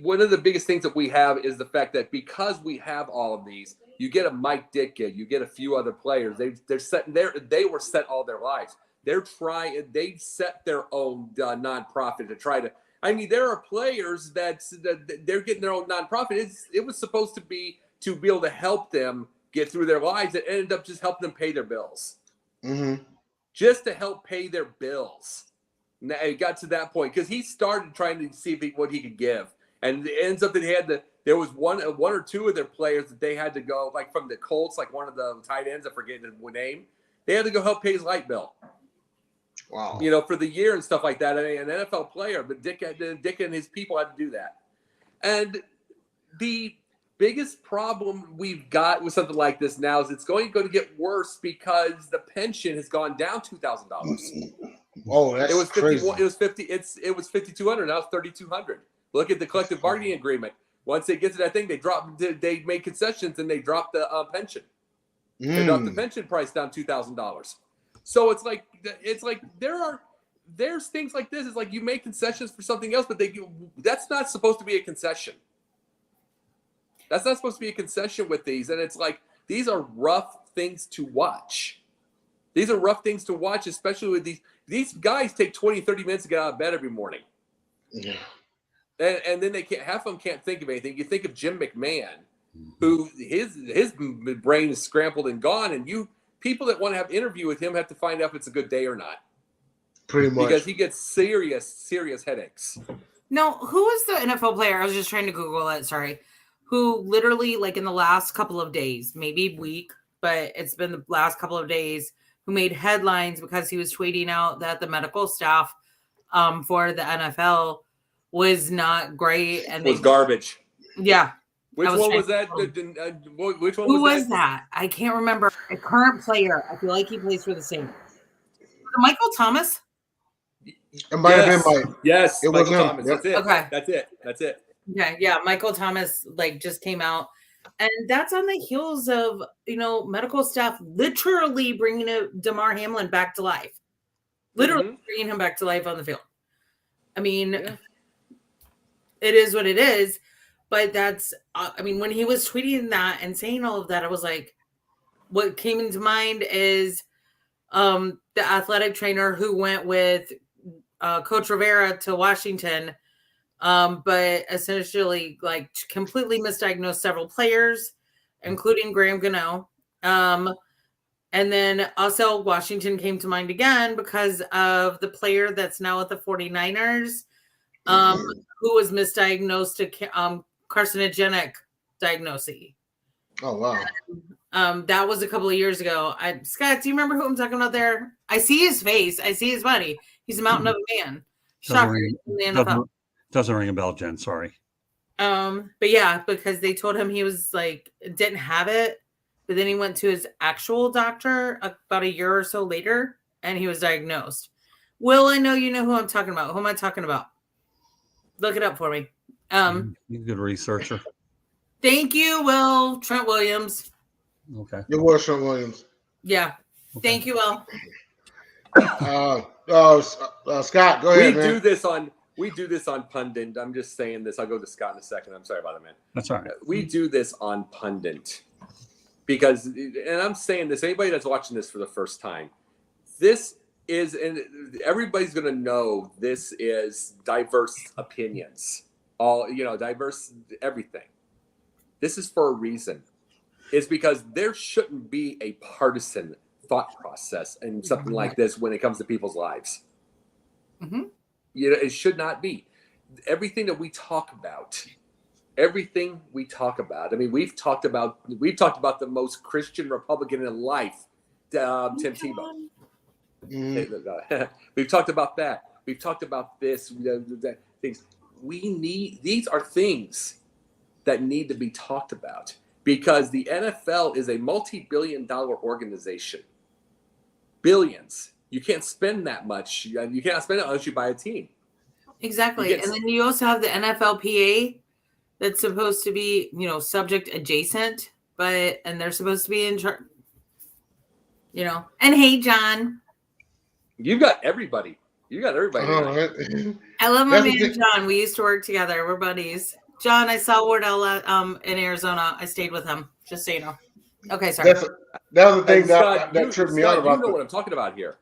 one of the biggest things that we have is the fact that because we have all of these, you get a Mike Ditka, you get a few other players. They were set all their lives. They set their own nonprofit to try to. I mean, there are players that they're getting their own nonprofit. It was supposed to be able to help them get through their lives. It ended up just helping them pay their bills. Mm-hmm. Just to help pay their bills. Now, it got to that point because he started trying to see what he could give. And it ends up that there was one or two of their players that they had to go, like from the Colts, like one of the tight ends, I forget his name. They had to go help pay his light bill. Wow. For the year and stuff like that. I mean, an NFL player, but Dick and his people had to do that. And the biggest problem we've got with something like this now is it's going to get worse because the pension has gone down $2,000. Oh, that's crazy. It was $5,200. Now it's $3,200. Look at the collective bargaining agreement. Once they get to that thing, they make concessions and they drop the pension. They dropped the pension price down $2,000. So it's like there's things like this. It's like you make concessions for something else, but that's not supposed to be a concession. That's not supposed to be a concession with these. And it's like these are rough things to watch. These are rough things to watch, especially with these guys take 20, 30 minutes to get out of bed every morning. Yeah. And then half of them can't think of anything. You think of Jim McMahon, who his brain is scrambled and gone, and people that want to have an interview with him have to find out if it's a good day or not. Pretty much. Because he gets serious headaches. No, who was the NFL player? I was just trying to Google it. Sorry. Who literally, like in the last couple of days, maybe week, but it's been the last couple of days, who made headlines because he was tweeting out that the medical staff for the NFL was not great and was garbage. Yeah. Which one was that? Which one was that? I can't remember. A current player. I feel like he plays for the same. Michael Thomas? It might have been Mike. Yes, it was Thomas. Yep. That's it. Okay. That's it. Yeah. Michael Thomas just came out. And that's on the heels of, medical staff literally bringing Damar Hamlin back to life. Literally bringing him back to life on the field. I mean, It is what it is. But that's, when he was tweeting that and saying all of that, I was like, what came into mind is the athletic trainer who went with Coach Rivera to Washington, but essentially completely misdiagnosed several players, including Graham Gano. And then also Washington came to mind again because of the player that's now at the 49ers, who was misdiagnosed to carcinogenic diagnosis. Oh, wow. That was a couple of years ago. Scott, do you remember who I'm talking about there? I see his face. I see his body. He's a mountain of a man. Shocker in the NFL. Doesn't ring a bell, Jen. Sorry. But yeah, because they told him he was didn't have it, but then he went to his actual doctor about a year or so later, and he was diagnosed. Will, I know you know who I'm talking about. Who am I talking about? Look it up for me. You're a good researcher. Thank you, Will. Trent Williams. Okay. It was Trent Williams. Yeah. Okay. Thank you, Will. Scott, go ahead. We do this on Pundit. I'm just saying this. I'll go to Scott in a second. I'm sorry about that, man. That's all right. We do this on Pundit because, and I'm saying this, anybody that's watching this for the first time, this is, and everybody's going to know this is diverse opinions, diverse everything. This is for a reason. It's because there shouldn't be a partisan thought process and something like this when it comes to people's lives. Mm-hmm. It should not be. Everything that we talk about. I mean, we've talked about the most Christian Republican in life, Tim Tebow. Mm-hmm. We've talked about that. We've talked about this. Things. these are things that need to be talked about, because the NFL is a multi-billion-dollar organization. Billions. You can't spend that much. You can't spend it unless you buy a team. Exactly. And then you also have the NFLPA that's supposed to be, subject adjacent, and they're supposed to be in charge, And hey, John. You've got everybody. All right. I love my man, John. We used to work together. We're buddies. John, I saw Wardell in Arizona. I stayed with him, just so you know. Okay, sorry. That was the thing Scott, that tripped me out about you know what I'm talking about here.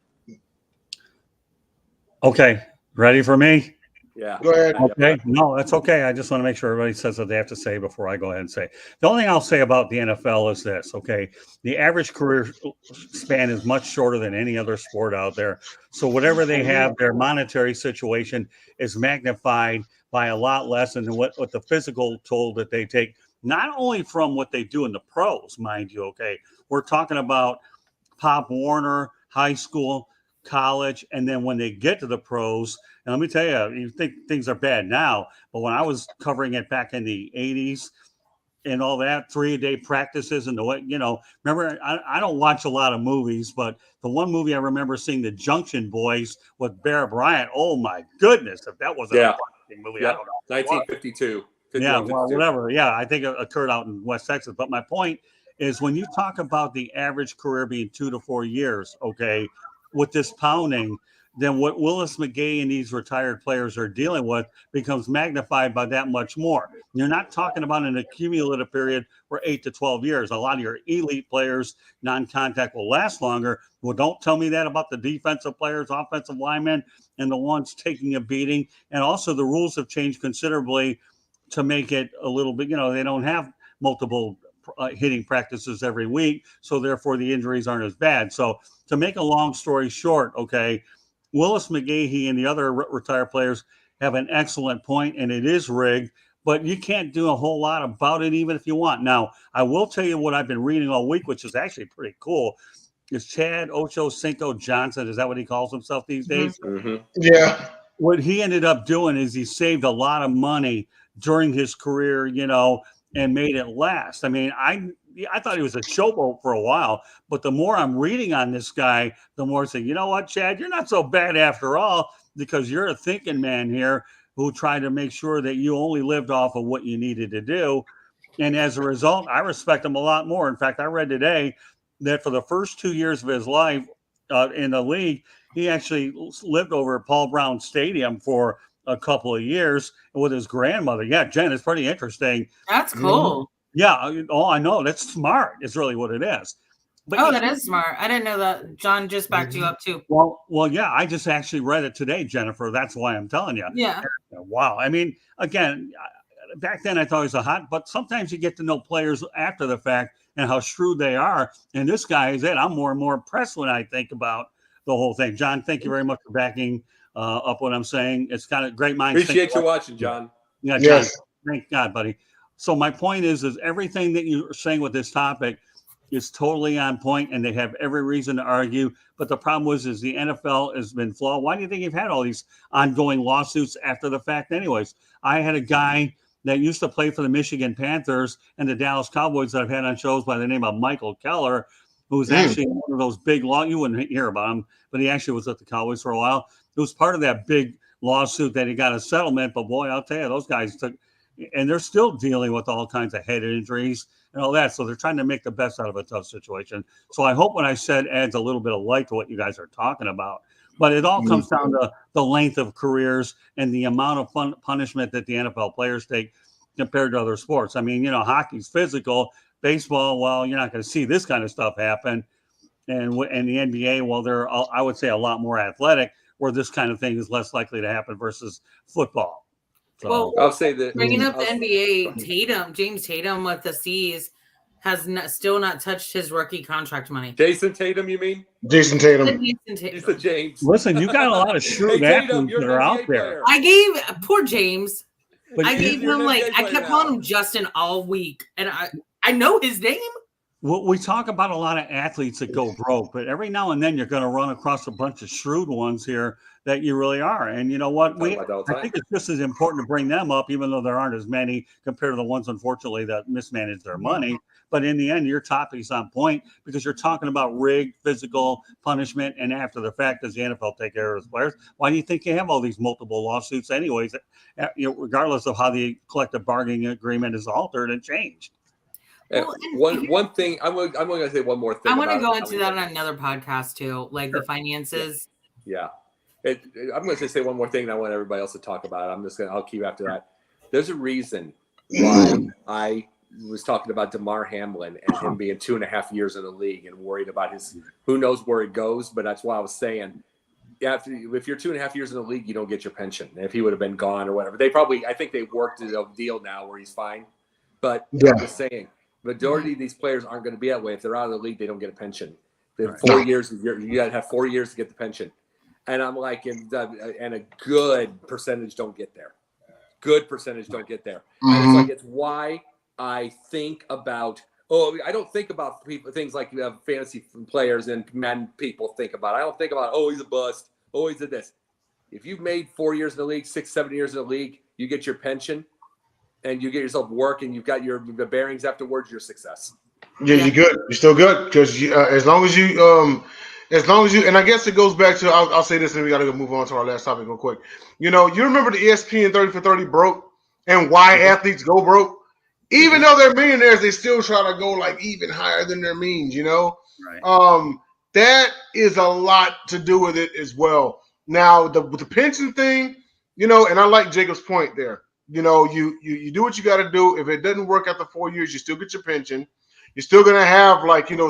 Okay, ready for me? Yeah. Go ahead. Okay. No, that's okay. I just want to make sure everybody says what they have to say before I go ahead and say. The only thing I'll say about the NFL is this, okay? The average career span is much shorter than any other sport out there. So whatever they have, their monetary situation is magnified by a lot less than what the physical toll that they take, not only from what they do in the pros, mind you, okay? We're talking about Pop Warner, high school, college, and then when they get to the pros, and let me tell you, you think things are bad now, but when I was covering it back in the 80s and all that, 3-a-day practices and the way, remember, I don't watch a lot of movies, but the one movie I remember seeing, The Junction Boys with Bear Bryant, oh my goodness, if that wasn't a movie, yeah. I don't know. 1952. Yeah, well, whatever. Yeah, I think it occurred out in West Texas. But my point is, when you talk about the average career being 2 to 4 years, okay, with this pounding, then what Willis McGahee and these retired players are dealing with becomes magnified by that much more. You're not talking about an accumulative period for 8 to 12 years. A lot of your elite players, non-contact, will last longer. Well, don't tell me that about the defensive players, offensive linemen, and the ones taking a beating. And also the rules have changed considerably to make it a little bit, they don't have multiple hitting practices every week. So therefore the injuries aren't as bad. So to make a long story short, okay, Willis McGahee and the other retired players have an excellent point, and it is rigged, but you can't do a whole lot about it even if you want. Now, I will tell you what I've been reading all week, which is actually pretty cool, is Chad Ochocinco Johnson. Is that what he calls himself these days? Mm-hmm. Yeah. What he ended up doing is he saved a lot of money during his career, and made it last. I mean, I thought he was a showboat for a while, but the more I'm reading on this guy, the more I say, you know what, Chad, you're not so bad after all, because you're a thinking man here who tried to make sure that you only lived off of what you needed to do. And as a result, I respect him a lot more. In fact, I read today that for the first 2 years of his life in the league, he actually lived over at Paul Brown Stadium for a couple of years with his grandmother. Yeah, Jen, it's pretty interesting. That's cool. Yeah. Oh, I know. That's smart. It's really what it is. But that is smart. I didn't know that. John just backed you up too. Well, yeah. I just actually read it today, Jennifer. That's why I'm telling you. Yeah. Wow. I mean, again, back then I thought he was a hot, but sometimes you get to know players after the fact and how shrewd they are. And this guy is it. I'm more and more impressed when I think about the whole thing. John, thank you very much for backing up what I'm saying. It's kind of great minds. Appreciate you watching, John. Yeah, John. Yes. Thank God, buddy. So my point is everything that you're saying with this topic is totally on point, and they have every reason to argue. But the problem is the NFL has been flawed. Why do you think you've had all these ongoing lawsuits after the fact anyways? I had a guy that used to play for the Michigan Panthers and the Dallas Cowboys that I've had on shows by the name of Michael Keller, who's actually one of those big you wouldn't hear about him, but he actually was at the Cowboys for a while. It was part of that big lawsuit that he got a settlement, but boy, I'll tell you, those guys took, and they're still dealing with all kinds of head injuries and all that. So they're trying to make the best out of a tough situation. So I hope what I said adds a little bit of light to what you guys are talking about. But it all comes down to the length of careers and the amount of punishment that the NFL players take compared to other sports. I mean, hockey's physical. Baseball, well, you're not going to see this kind of stuff happen. And the NBA, well, they're, I would say, a lot more athletic, where this kind of thing is less likely to happen versus football. So, well, I'll say that bringing up the NBA, James Tatum with the C's has still not touched his rookie contract money. Jason Tatum, you mean? Jason Tatum. He's the James. Listen, you got a lot of shrewd athletes that are out there. I gave poor James. But I gave him I kept calling him Justin all week, and I know his name. We talk about a lot of athletes that go broke, but every now and then you're going to run across a bunch of shrewd ones here that you really are. And you know what? I think it's just as important to bring them up, even though there aren't as many compared to the ones, unfortunately, that mismanage their money. But in the end, your topic's on point because you're talking about rigged, physical punishment. And after the fact, does the NFL take care of its players? Why do you think you have all these multiple lawsuits anyways, regardless of how the collective bargaining agreement is altered and changed? Well, one thing I'm going to say one more thing. I want to go into that on another podcast too, like the finances. Yeah. I'm going to say one more thing, and I want everybody else to talk about it. I'll keep after that. There's a reason why I was talking about DeMar Hamlin and him being 2.5 years in the league and worried about who knows where it goes. But that's why I was saying, if you're 2.5 years in the league, you don't get your pension. If he would have been gone or whatever, I think they worked a deal now where he's fine. But I'm just saying, majority of these players aren't going to be that way. If they're out of the league, they don't get a pension. They have 4 years. You got to have 4 years to get the pension. And I'm like, and a good percentage don't get there. Good percentage don't get there. And it's why I think about. I don't think about things like fantasy players and men people think about. I don't think about, he's a bust. He's a this. If you've made 4 years in the league, 6-7 years in the league, you get your pension. And you get yourself work, and you've got the bearings afterwards. Your success. Yeah, you're good. You're still good because as long as you, and I guess it goes back to I'll say this, and we got to move on to our last topic real quick. You remember the ESPN 30 for 30 broke, and why athletes go broke? Even though they're millionaires, they still try to go like even higher than their means. Right. That is a lot to do with it as well. Now with the pension thing, and I like Jacob's point there. You do what you got to do. If it doesn't work after 4 years, you still get your pension. You're still going to have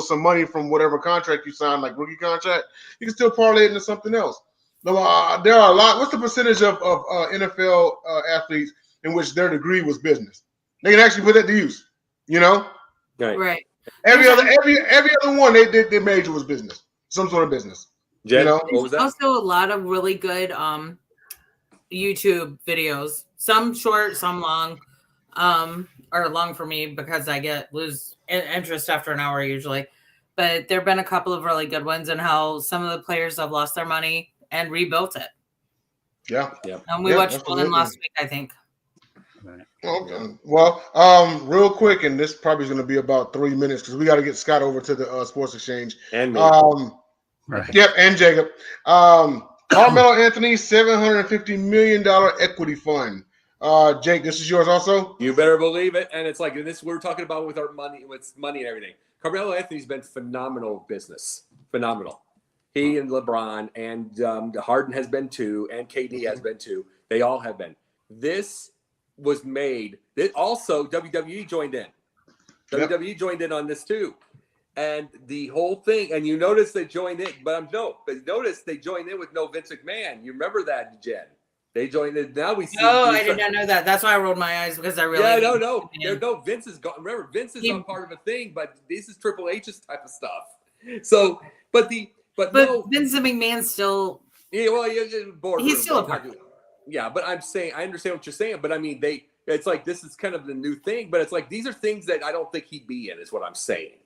some money from whatever contract you sign, like rookie contract. You can still parlay it into something else. There are a lot. What's the percentage of NFL athletes in which their degree was business? They can actually put that to use, Right. Every other one, their major was business, some sort of business. Jen, what was that? Also a lot of really good YouTube videos. Some short, some long, or long for me because I lose interest after an hour usually. But there have been a couple of really good ones and how some of the players have lost their money and rebuilt it. Yeah. And we watched one last week, I think. Okay. Well, real quick, and this probably is going to be about 3 minutes because we got to get Scott over to the Sports Exchange. And me. Right. Yep, and Jacob. Carmelo Anthony, $750 million equity fund. Jake, this is yours also? You better believe it. And it's like this we're talking about with our money, with money and everything. Carmelo Anthony's been phenomenal business. Phenomenal. He and LeBron and Harden has been too, and KD has been too. They all have been. This was made. Also, WWE joined in. Yep. WWE joined in on this too. And the whole thing, and you notice they joined in, but notice they joined in with no Vince McMahon. You remember that, Jen? They joined in. Now we see. Oh, I did not know that. That's why I rolled my eyes because I really. Yeah, no. Vince is gone. Remember, Vince is not part of a thing, but this is Triple H's type of stuff. So, but no, Vince McMahon still. Yeah, well, he's still a part. Yeah, but I'm saying I understand what you're saying, but I mean it's like this is kind of the new thing, but it's like these are things that I don't think he'd be in, is what I'm saying.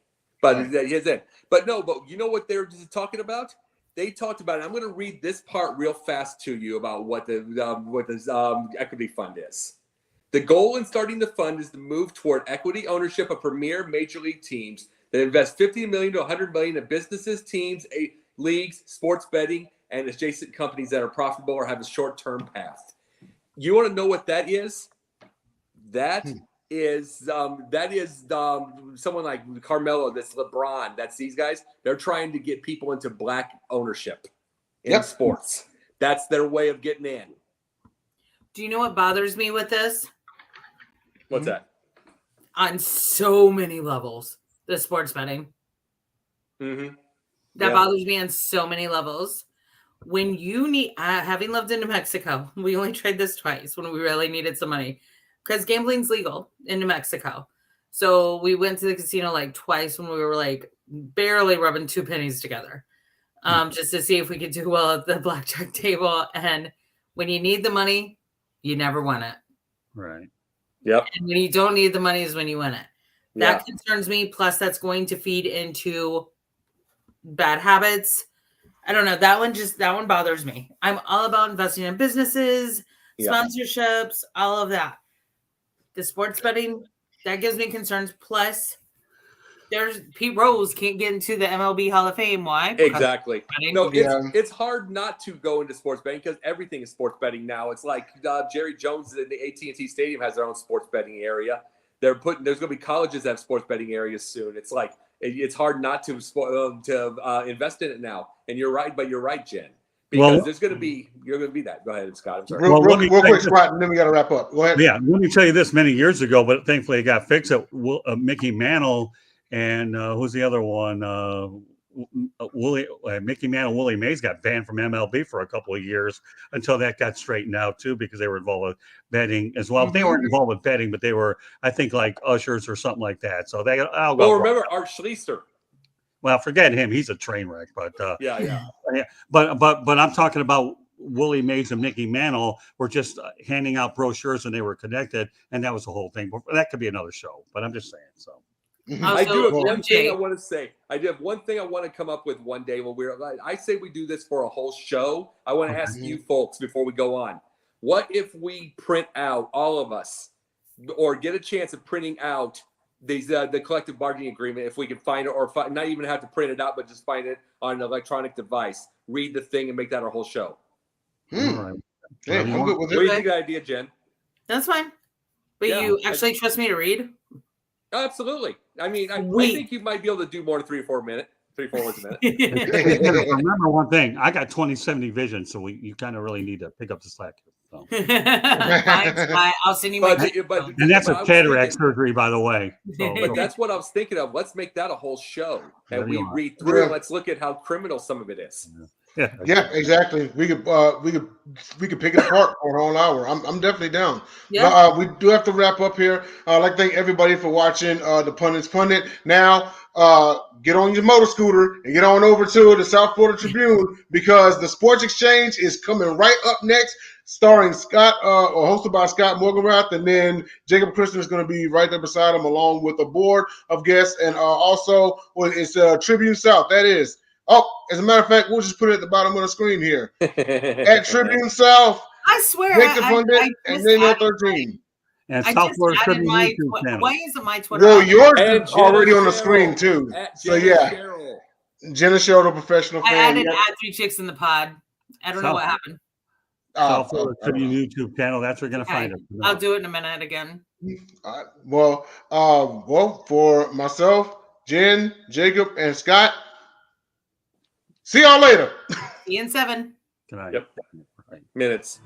But he's in. But you know what they were just talking about? They talked about it. I'm going to read this part real fast to you about what the equity fund is. The goal in starting the fund is to move toward equity ownership of premier major league teams that invest $50 million to $100 million in businesses, teams, leagues, sports betting, and adjacent companies that are profitable or have a short-term path. You want to know what that is? That is someone like Carmelo, that's LeBron, that's these guys. They're trying to get people into black ownership in sports. That's their way of getting in. Do you know what bothers me with this? What's that? On so many levels, the sports betting. Mm-hmm. That bothers me on so many levels. When you need, having lived in New Mexico, we only tried this twice when we really needed some money. Because gambling's legal in New Mexico. So we went to the casino like twice when we were like barely rubbing 2 pennies together. Just to see if we could do well at the blackjack table. And when you need the money, you never win it. Right. Yep. And when you don't need the money is when you win it. That concerns me. Plus, that's going to feed into bad habits. I don't know. That one bothers me. I'm all about investing in businesses, sponsorships, all of that. The sports betting, that gives me concerns. Plus, there's Pete Rose can't get into the MLB Hall of Fame. Why? Exactly. No, it's hard not to go into sports betting because everything is sports betting now. It's like Jerry Jones in the AT&T Stadium has their own sports betting area. There's going to be colleges that have sports betting areas soon. It's like it's hard not to invest in it now. And you're right, Jen. Because you're going to be that. Go ahead, Scott. I'm sorry. Real quick, Scott, and then we got to wrap up. Go ahead. Yeah, let me tell you this many years ago, but thankfully it got fixed. Mickey Mantle and who's the other one? Mickey Mantle, Willie Mays got banned from MLB for a couple of years until that got straightened out too, because they were involved with betting as well. They weren't involved with betting, but they were, I think, like ushers or something like that. So they. Remember Art Schleister. Well, forget him; he's a train wreck. But yeah. But I'm talking about Willie Mays and Mickey Mantle were just handing out brochures and they were connected, and that was the whole thing. But that could be another show. But I'm just saying so. I do have one thing I want to say. I do have one thing I want to come up with one day when I say we do this for a whole show. I want to ask you folks before we go on. What if we print out, all of us, or get a chance of printing out these the collective bargaining agreement, if we can find it, or not even have to print it out, but just find it on an electronic device, read the thing, and make that our whole show. All right. Yeah, I'm good with what do you think of that idea, Jen? That's fine. But you actually trust me to read? Absolutely. I mean, I think you might be able to do more than 3 or 4 minutes. 3 or 4 words a minute. Remember one thing. I got 20/70 vision, so you kind of really need to pick up the slack. So. I'll send you my. And that's a cataract surgery, by the way. So, but that's what I was thinking of. Let's make that a whole show, and we read through. And let's look at how criminal some of it is. Yeah, exactly. We could pick it apart for a whole hour. I'm definitely down. Yeah. But, we do have to wrap up here. I'd like to thank everybody for watching the Pundit's Pundit. Now, get on your motor scooter and get on over to the South Florida Tribune, because the Sports Exchange is coming right up next, starring Scott, or hosted by Scott Morganroth, and then Jacob Christner is going to be right there beside him, along with a board of guests, and also it's Tribune South. That is. Oh, as a matter of fact, we'll just put it at the bottom of the screen here. At Tribune South. I swear. And then 13. And South Florida Tribune YouTube channel. Why isn't my Twitter? Well, yours is already on the screen, too. So, yeah. Jenna Cheryl, the professional fan. I added Add 3 Chicks in the pod. I don't know what happened. South Florida Tribune YouTube channel. That's where you're going to find it. I'll do it in a minute again. Well, for myself, Jen, Jacob, and Scott, see y'all later. See you in 7. Good night. Yep. Minutes.